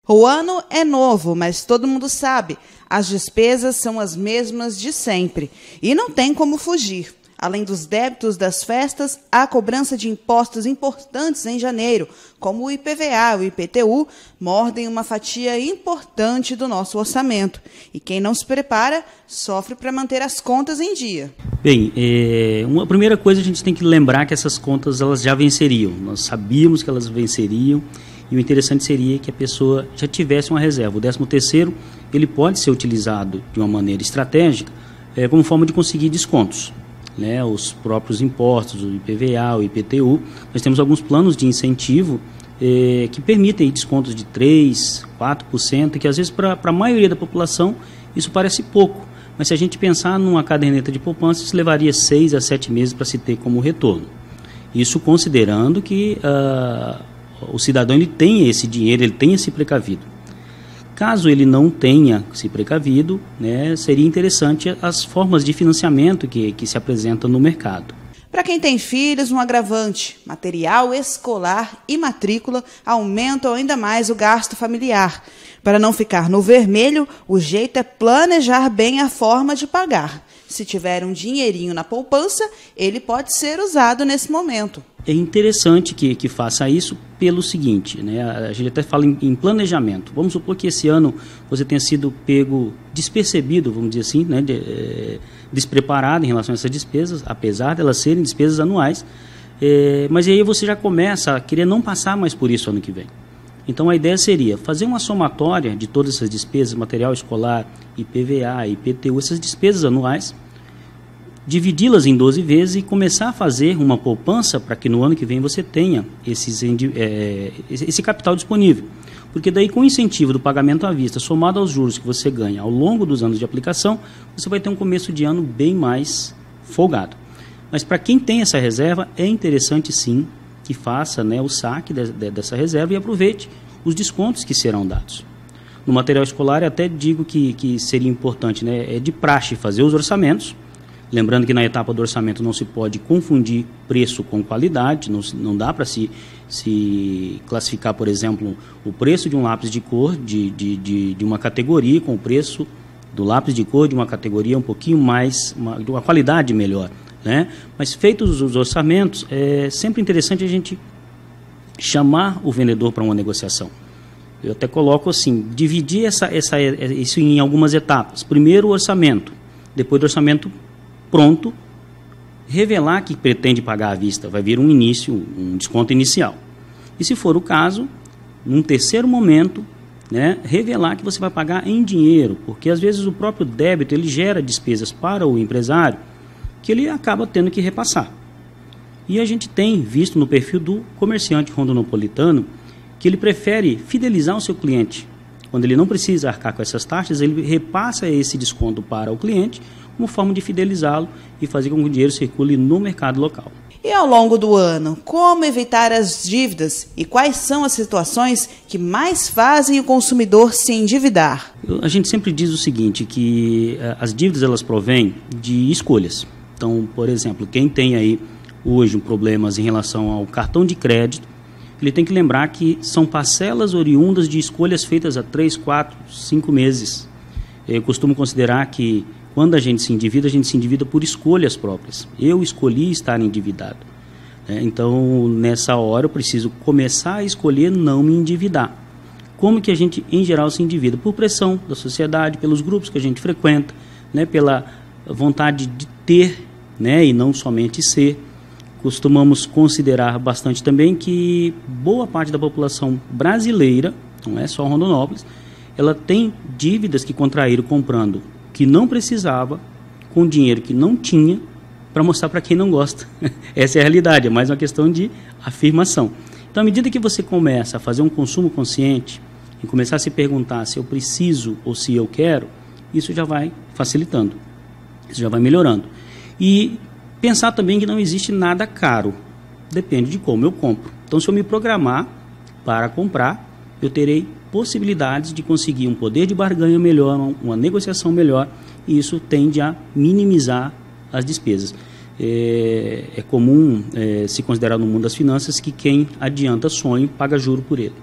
O ano é novo, mas todo mundo sabe, as despesas são as mesmas de sempre e não tem como fugir. Além dos débitos das festas, há a cobrança de impostos importantes em janeiro, como o IPVA e o IPTU, mordem uma fatia importante do nosso orçamento. E quem não se prepara, sofre para manter as contas em dia. Bem, uma primeira coisa a gente tem que lembrar que essas contas elas já venceriam. Nós sabíamos que elas venceriam e o interessante seria que a pessoa já tivesse uma reserva. O 13º, ele pode ser utilizado de uma maneira estratégica como forma de conseguir descontos. Os próprios impostos, o IPVA, o IPTU, nós temos alguns planos de incentivo que permitem descontos de 3%, 4%, que às vezes para a maioria da população isso parece pouco, mas se a gente pensar numa caderneta de poupança, isso levaria 6 a 7 meses para se ter como retorno. Isso considerando que o cidadão ele tem esse dinheiro, ele tem esse precavido. Caso ele não tenha se precavido, seria interessante as formas de financiamento que se apresentam no mercado. Para quem tem filhos, um agravante, material escolar e matrícula aumentam ainda mais o gasto familiar. Para não ficar no vermelho, o jeito é planejar bem a forma de pagar. Se tiver um dinheirinho na poupança, ele pode ser usado nesse momento. É interessante que faça isso pelo seguinte, a gente até fala em planejamento. Vamos supor que esse ano você tenha sido pego despercebido, vamos dizer assim, despreparado em relação a essas despesas, apesar de elas serem despesas anuais, mas aí você já começa a querer não passar mais por isso ano que vem. Então a ideia seria fazer uma somatória de todas essas despesas, material escolar, IPVA, IPTU, essas despesas anuais, dividi-las em 12 vezes e começar a fazer uma poupança para que no ano que vem você tenha esse capital disponível. Porque daí com o incentivo do pagamento à vista, somado aos juros que você ganha ao longo dos anos de aplicação, você vai ter um começo de ano bem mais folgado. Mas para quem tem essa reserva, é interessante sim que faça o saque dessa reserva e aproveite os descontos que serão dados. No material escolar, eu até digo que seria importante, é de praxe fazer os orçamentos. Lembrando que na etapa do orçamento não se pode confundir preço com qualidade, não dá para se classificar, por exemplo, o preço de um lápis de cor de uma categoria com o preço do lápis de cor de uma categoria um pouquinho mais, de uma qualidade melhor. Mas feitos os orçamentos, é sempre interessante a gente chamar o vendedor para uma negociação. Eu até coloco assim, dividir isso em algumas etapas. Primeiro o orçamento, depois do orçamento pronto, revelar que pretende pagar à vista, vai vir um desconto inicial. E se for o caso, num terceiro momento, revelar que você vai pagar em dinheiro, porque às vezes o próprio débito ele gera despesas para o empresário que ele acaba tendo que repassar. E a gente tem visto no perfil do comerciante rondonopolitano que ele prefere fidelizar o seu cliente. Quando ele não precisa arcar com essas taxas, ele repassa esse desconto para o cliente como forma de fidelizá-lo e fazer com que o dinheiro circule no mercado local. E ao longo do ano, como evitar as dívidas e quais são as situações que mais fazem o consumidor se endividar? A gente sempre diz o seguinte, que as dívidas elas provêm de escolhas. Então, por exemplo, quem tem aí hoje problemas em relação ao cartão de crédito, ele tem que lembrar que são parcelas oriundas de escolhas feitas há 3, 4, 5 meses. Eu costumo considerar que quando a gente se endivida por escolhas próprias. Eu escolhi estar endividado. Então, nessa hora, eu preciso começar a escolher não me endividar. Como que a gente, em geral, se endivida? Por pressão da sociedade, pelos grupos que a gente frequenta, pela vontade de ter, e não somente ser. Costumamos considerar bastante também que boa parte da população brasileira, não é só Rondonópolis, ela tem dívidas que contraíram comprando que não precisava, com dinheiro que não tinha, para mostrar para quem não gosta. Essa é a realidade, é mais uma questão de afirmação. Então, à medida que você começa a fazer um consumo consciente, e começar a se perguntar se eu preciso ou se eu quero, isso já vai facilitando, isso já vai melhorando. E pensar também que não existe nada caro, depende de como eu compro. Então, se eu me programar para comprar, eu terei possibilidades de conseguir um poder de barganha melhor, uma negociação melhor, e isso tende a minimizar as despesas. É comum se considerar no mundo das finanças que quem adianta sonho paga juro por ele.